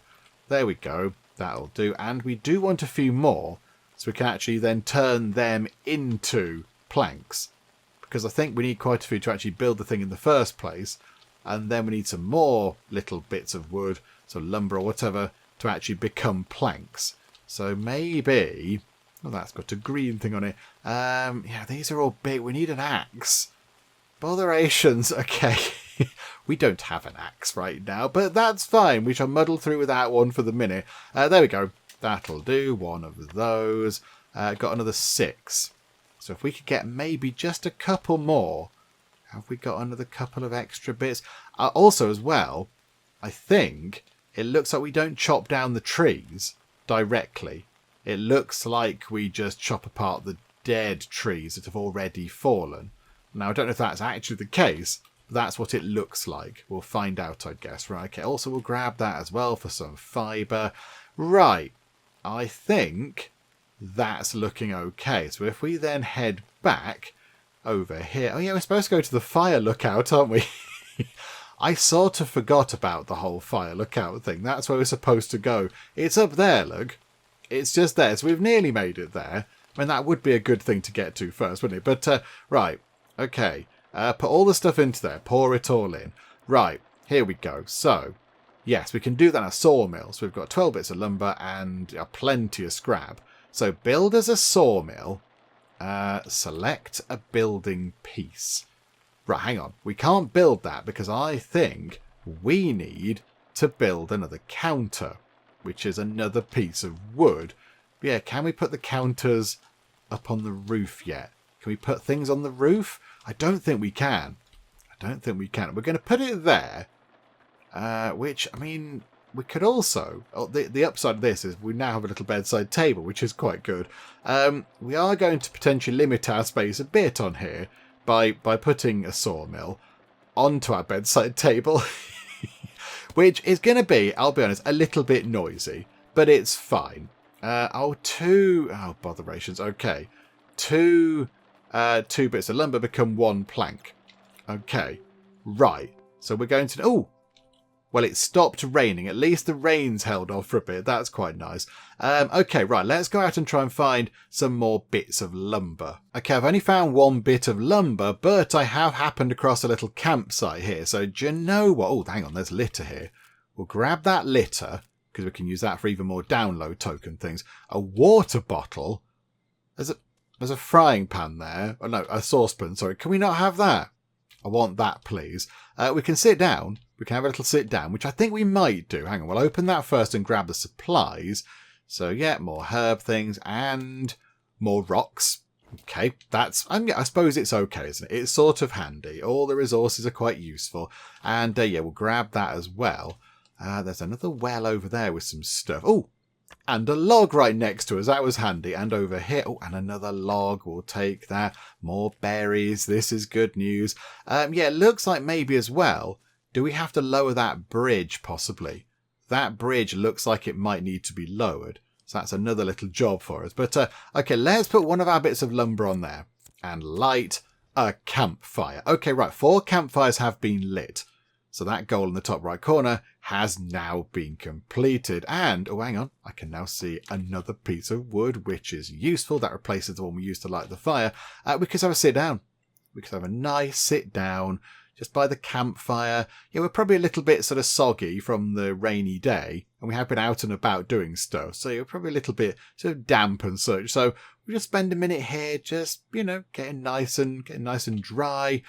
There we go. That'll do. And we do want a few more, so we can actually then turn them into planks. Because I think we need quite a few to actually build the thing in the first place. And then we need some more little bits of wood, so lumber or whatever, to actually become planks. So maybe... Oh, that's got a green thing on it. Yeah, these are all big. We need an axe. Botherations. Okay. We don't have an axe right now, but that's fine. We shall muddle through without one for the minute. There we go. That'll do. One of those. Got another 6. So if we could get maybe just a couple more. Have we got another couple of extra bits? Also, as well, I think it looks like we don't chop down the trees directly. It looks like we just chop apart the dead trees that have already fallen. Now, I don't know if that's actually the case, but that's what it looks like. We'll find out, I guess. Right, okay. Also, we'll grab that as well for some fibre. Right. I think that's looking okay. So if we then head back over here. Oh yeah, we're supposed to go to the fire lookout, aren't we? I sort of forgot about the whole fire lookout thing. That's where we're supposed to go. It's up there, look. It's just there. So we've nearly made it there. I mean, that would be a good thing to get to first, wouldn't it? But, right. Okay. Put all the stuff into there. Pour it all in. Right. Here we go. So, yes, we can do that at a sawmill. So we've got 12 bits of lumber and plenty of scrap. So build as a sawmill. Select a building piece. Right, hang on. We can't build that because I think we need to build another counter, which is another piece of wood. But yeah, can we put the counters up on the roof yet? Can we put things on the roof? I don't think we can. We're going to put it there, which, I mean, we could also... Oh, the upside of this is we now have a little bedside table, which is quite good. We are going to potentially limit our space a bit on here by putting a sawmill onto our bedside table, which is going to be, I'll be honest, a little bit noisy, but it's fine. Botherations. Okay. Two bits of lumber become one plank. Okay. Right. So we're going to... Oh! Well, it stopped raining. At least the rain's held off for a bit. That's quite nice. Okay, right. Let's go out and try and find some more bits of lumber. Okay, I've only found one bit of lumber, but I have happened across a little campsite here. So do you know what? Oh, hang on. There's litter here. We'll grab that litter, because we can use that for even more download token things. A water bottle. There's a frying pan there. Oh, no, a saucepan. Sorry. Can we not have that? I want that, please. We can sit down. We can have a little sit down, which I think we might do. Hang on, we'll open that first and grab the supplies. So, yeah, more herb things and more rocks. Okay, I suppose it's okay, isn't it? It's sort of handy. All the resources are quite useful. And, yeah, we'll grab that as well. There's another well over there with some stuff. Oh, and a log right next to us. That was handy. And over here, oh, and another log. We'll take that. More berries. This is good news. Yeah, it looks like maybe as well... Do we have to lower that bridge, possibly? That bridge looks like it might need to be lowered. So that's another little job for us. But, okay, let's put one of our bits of lumber on there. And light a campfire. Okay, right, 4 campfires have been lit. So that goal in the top right corner has now been completed. And, oh, hang on, I can now see another piece of wood, which is useful. That replaces the one we used to light the fire. We could have a sit down. We could have a nice sit down. Just by the campfire. Yeah, we're probably a little bit sort of soggy from the rainy day, and we have been out and about doing stuff, so you're probably a little bit sort of damp and such. So we'll just spend a minute here, just, you know, getting nice and dry.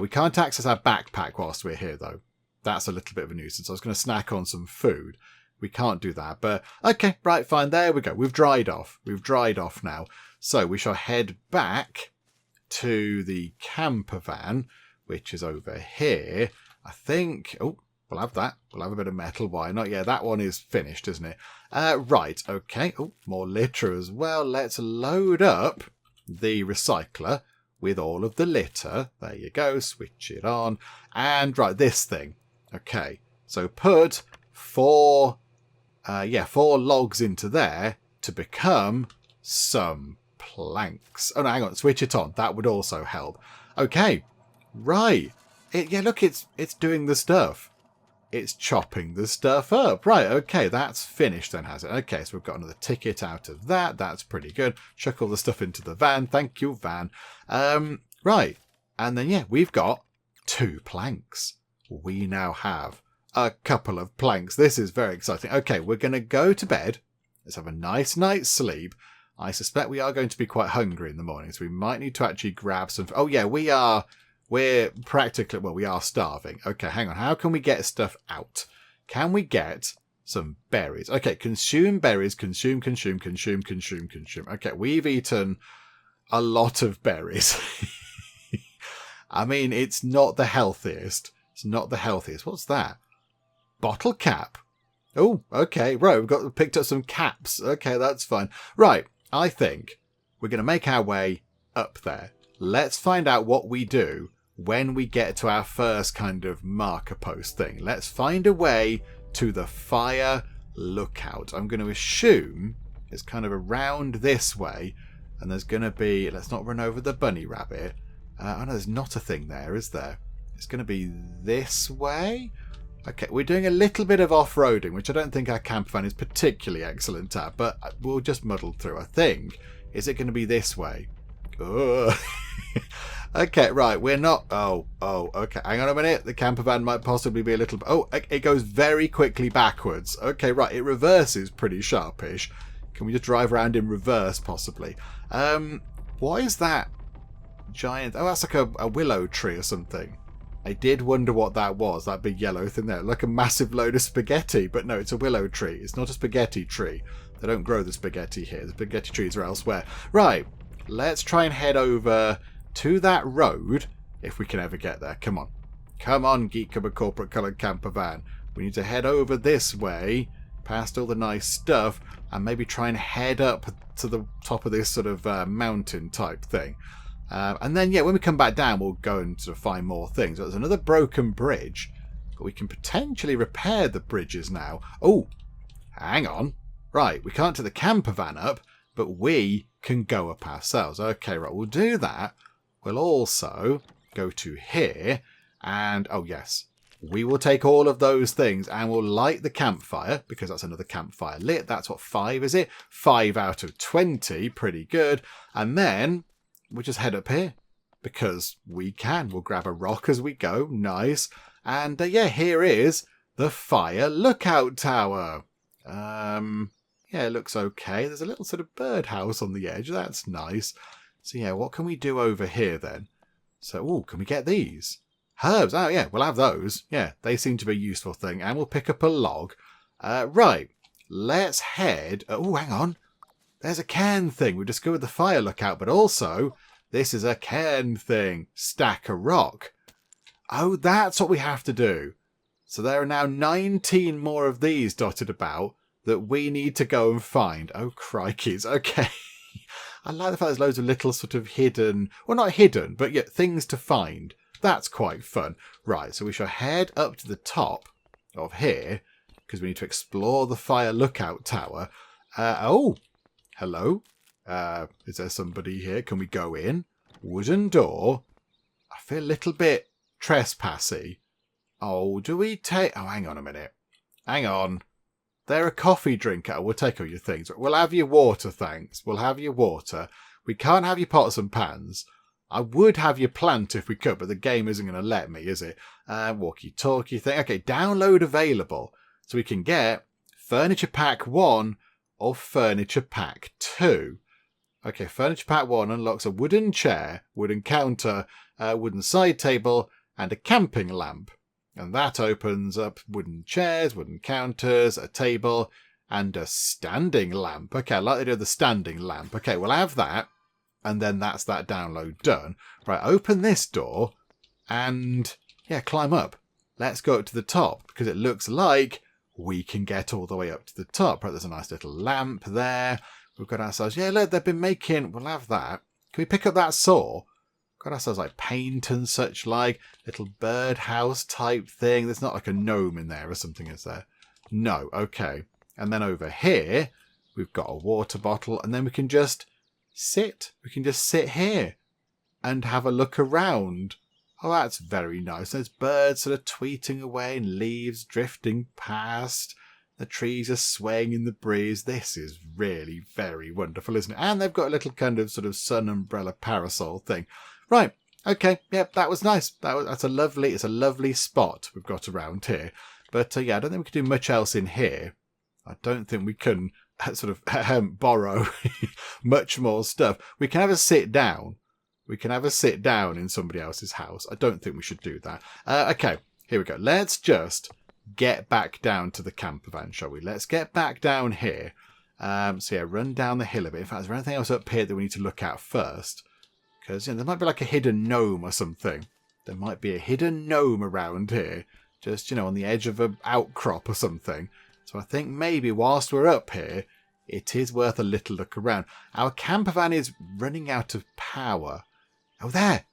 We can't access our backpack whilst we're here, though. That's a little bit of a nuisance. I was going to snack on some food. We can't do that, but okay, right, fine. There we go. We've dried off. Now. So we shall head back to the camper van, which is over here. I think... Oh, we'll have that. We'll have a bit of metal. Why not? Yeah, that one is finished, isn't it? Right, okay. Oh, more litter as well. Let's load up the recycler with all of the litter. There you go. Switch it on. And, right, this thing. Okay, so put 4 logs into there to become some planks. Oh, no, hang on. Switch it on. That would also help. Okay. Right. Yeah, look, it's doing the stuff. It's chopping the stuff up. Right, okay, that's finished then, has it? Okay, so we've got another ticket out of that. That's pretty good. Chuck all the stuff into the van. Thank you, van. Right. And then, yeah, we've got 2 planks. We now have a couple of planks. This is very exciting. Okay, we're going to go to bed. Let's have a nice night's sleep. I suspect we are going to be quite hungry in the morning, so we might need to actually grab some... Oh, yeah, we're practically... Well, we are starving. Okay, hang on. How can we get stuff out? Can we get some berries? Okay, consume berries. Consume. Okay, we've eaten a lot of berries. I mean, it's not the healthiest. What's that? Bottle cap. Oh, okay. Right, we've picked up some caps. Okay, that's fine. Right, I think we're going to make our way up there. Let's find out what we do when we get to our first kind of marker post thing. Let's find a way to the fire lookout. I'm going to assume It's kind of around this way. And there's going to be... Let's not run over the bunny rabbit. Oh, no, there's not a thing there, is there? It's going to be this way. Okay, we're doing a little bit of off-roading, which I don't think our camper van is particularly excellent at, but we'll just muddle through, I think. Is it going to be this way? Oh. Okay, right, we're not... Oh, okay, hang on a minute. The camper van might possibly be a little... Oh, it goes very quickly backwards. Okay, right, it reverses pretty sharpish. Can we just drive around in reverse, possibly? What is that giant... Oh, that's like a willow tree or something. I did wonder what that was, that big yellow thing there. Like a massive load of spaghetti, but no, it's a willow tree. It's not a spaghetti tree. They don't grow the spaghetti here. The spaghetti trees are elsewhere. Right, let's try and head over to that road, if we can ever get there. Come on. Come on, Geek Cupboard Corporate Coloured Camper Van. We need to head over this way, past all the nice stuff, and maybe try and head up to the top of this sort of mountain type thing. And then, yeah, when we come back down, we'll go and sort of find more things. There's another broken bridge, but we can potentially repair the bridges now. Oh, hang on. Right, we can't take the camper van up, but we can go up ourselves. Okay, right, we'll do that. We'll also go to here, and, oh yes, we will take all of those things and we'll light the campfire, because that's another campfire lit. That's what, 5, is it? 5 out of 20, pretty good. And then we'll just head up here, because we can. We'll grab a rock as we go, nice. And yeah, here is the fire lookout tower. Yeah, it looks okay. There's a little sort of birdhouse on the edge. That's nice. So yeah, what can we do over here then? So, oh, can we get these? Herbs. Oh yeah, we'll have those. Yeah, they seem to be a useful thing. And we'll pick up a log. Right, let's head... Oh, hang on. There's a cairn thing. We discovered the fire lookout, but also this is a cairn thing. Stack a rock. Oh, that's what we have to do. So there are now 19 more of these dotted about that we need to go and find. Oh, crikeys. Okay. I like the fact there's loads of little sort of hidden, well, not hidden, but yet things to find. That's quite fun. Right, so we shall head up to the top of here, because we need to explore the fire lookout tower. Oh, hello. Is there somebody here? Can we go in? Wooden door. I feel a little bit trespassy. Oh, do we take... Oh, hang on a minute. Hang on. They're a coffee drinker. We'll take all your things. We'll have your water, thanks. We'll have your water. We can't have your pots and pans. I would have your plant if we could, but the game isn't going to let me, is it? Walkie-talkie thing. Okay, download available. So we can get Furniture Pack 1 or Furniture Pack 2. Okay, Furniture Pack 1 unlocks a wooden chair, wooden counter, wooden side table, and a camping lamp. And that opens up wooden chairs, wooden counters, a table, and a standing lamp. Okay, I like the idea of the standing lamp. Okay, we'll have that. And then that's that download done. Right, open this door and, yeah, climb up. Let's go up to the top, because it looks like we can get all the way up to the top. Right, there's a nice little lamp there. We've got ourselves, yeah, look, they've been making, we'll have that. Can we pick up that saw? Got ourselves like paint and such like, little birdhouse type thing. There's not like a gnome in there or something, is there? No, okay. And then over here, we've got a water bottle, and then we can just sit. We can just sit here and have a look around. Oh, that's very nice. There's birds sort of tweeting away and leaves drifting past. The trees are swaying in the breeze. This is really very wonderful, isn't it? And they've got a little kind of sort of sun umbrella parasol thing. Right, okay, yep, that was nice. It's a lovely spot we've got around here. But yeah, I don't think we can do much else in here. I don't think we can sort of borrow much more stuff. We can have a sit down. We can have a sit down in somebody else's house. I don't think we should do that. Okay, here we go. Let's just get back down to the camper van, shall we? Let's get back down here. So yeah, run down the hill a bit. In fact, is there anything else up here that we need to look at first? Because there might be like a hidden gnome or something. There might be a hidden gnome around here. Just, on the edge of an outcrop or something. So I think maybe whilst we're up here, it is worth a little look around. Our camper van is running out of power. Oh, there.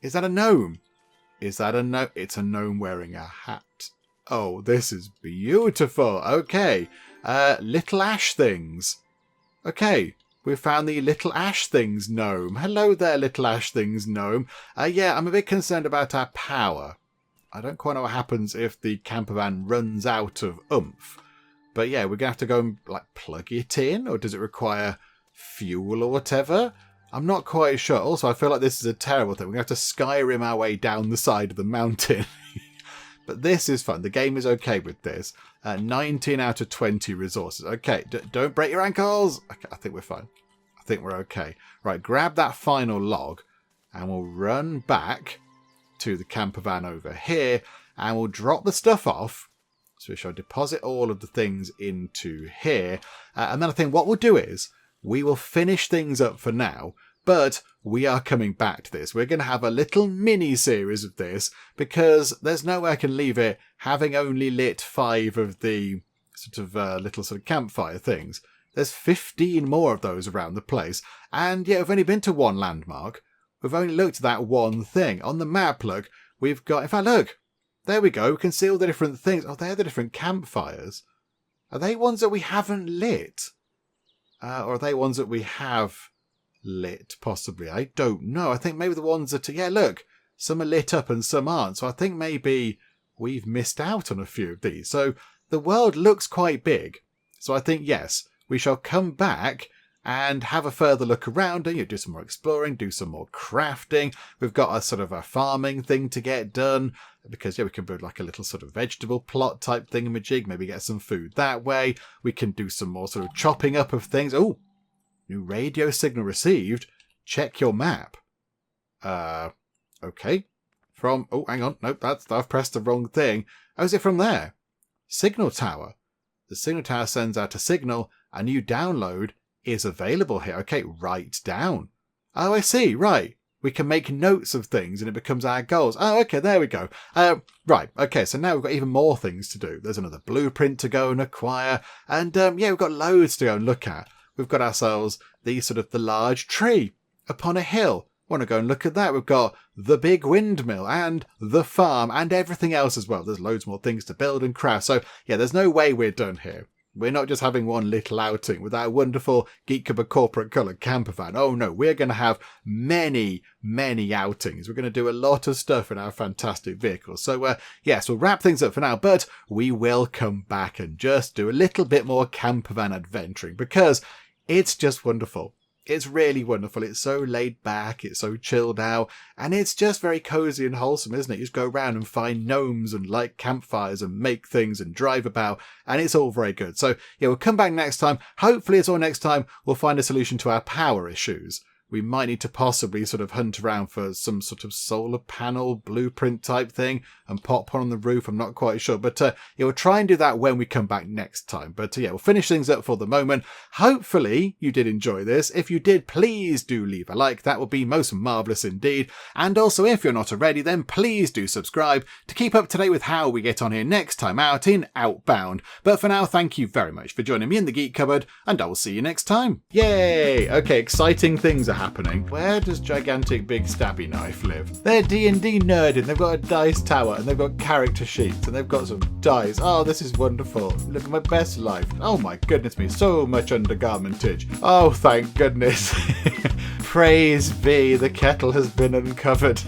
Is that a gnome? Is that a gnome? It's a gnome wearing a hat. Oh, this is beautiful. Okay. Little ash things. Okay. We found the little ash things gnome. Hello there, little ash things gnome. Yeah, I'm a bit concerned about our power. I don't quite know what happens if the camper van runs out of oomph. But yeah, we're going to have to go and like plug it in, or does it require fuel or whatever? I'm not quite sure. Also, I feel like this is a terrible thing. We're going to have to Skyrim our way down the side of the mountain. But this is fun. The game is okay with this. 19 out of 20 resources. Okay, don't break your ankles. Okay, I think we're fine. I think we're okay. Right, grab that final log and we'll run back to the camper van over here and we'll drop the stuff off. So we shall deposit all of the things into here. And then I think what we'll do is we will finish things up for now. But we are coming back to this. We're going to have a little mini-series of this because there's no way I can leave it having only lit 5 of the sort of little sort of campfire things. There's 15 more of those around the place. And yeah, we've only been to one landmark. We've only looked at that one thing. On the map, look, we've got... In fact, look, there we go. We can see all the different things. Oh, they're the different campfires. Are they ones that we haven't lit? Or are they ones that we have... lit, possibly? I don't know. I think maybe the ones that... Yeah, look, some are lit up and some aren't. So I think maybe we've missed out on a few of these. So the world looks quite big. So I think, yes, we shall come back and have a further look around and do some more exploring, do some more crafting. We've got a sort of a farming thing to get done because, yeah, we can build like a little sort of vegetable plot type thingamajig, maybe get some food that way. We can do some more sort of chopping up of things. Oh, new radio signal received. Check your map. Okay. From... Oh, hang on. Nope, I've pressed the wrong thing. Oh, is it from there? Signal tower. The signal tower sends out a signal. A new download is available here. Okay, write down. Oh, I see. Right. We can make notes of things and it becomes our goals. Oh, okay, there we go. Right. Okay, so now we've got even more things to do. There's another blueprint to go and acquire. And yeah, we've got loads to go and look at. We've got ourselves the large tree upon a hill. Want to go and look at that? We've got the big windmill and the farm and everything else as well. There's loads more things to build and craft. So yeah, there's no way we're done here. We're not just having one little outing with our wonderful Geek Cupboard corporate colour camper van. Oh no, we're going to have many, many outings. We're going to do a lot of stuff in our fantastic vehicles. So yes, we'll wrap things up for now, but we will come back and just do a little bit more camper van adventuring because it's just wonderful. It's really wonderful. It's so laid back. It's so chilled out. And it's just very cozy and wholesome, isn't it? You just go around and find gnomes and light campfires and make things and drive about. And it's all very good. So yeah, we'll come back next time. Hopefully it's all next time we'll find a solution to our power issues. We might need to possibly sort of hunt around for some sort of solar panel blueprint type thing and pop one on the roof. I'm not quite sure. But yeah, we'll try and do that when we come back next time. But yeah, we'll finish things up for the moment. Hopefully you did enjoy this. If you did, please do leave a like. That would be most marvellous indeed. And also, if you're not already, then please do subscribe to keep up to date with how we get on here next time out in Outbound. But for now, thank you very much for joining me in the Geek Cupboard, and I will see you next time. Yay! Okay, exciting things are happening. Where does gigantic big stabby knife live? They're D&D nerding. They've got a dice tower and they've got character sheets and they've got some dice. Oh, this is wonderful. Look at my best life. Oh my goodness me, so much undergarmentage. Oh, thank goodness. Praise be, the kettle has been uncovered.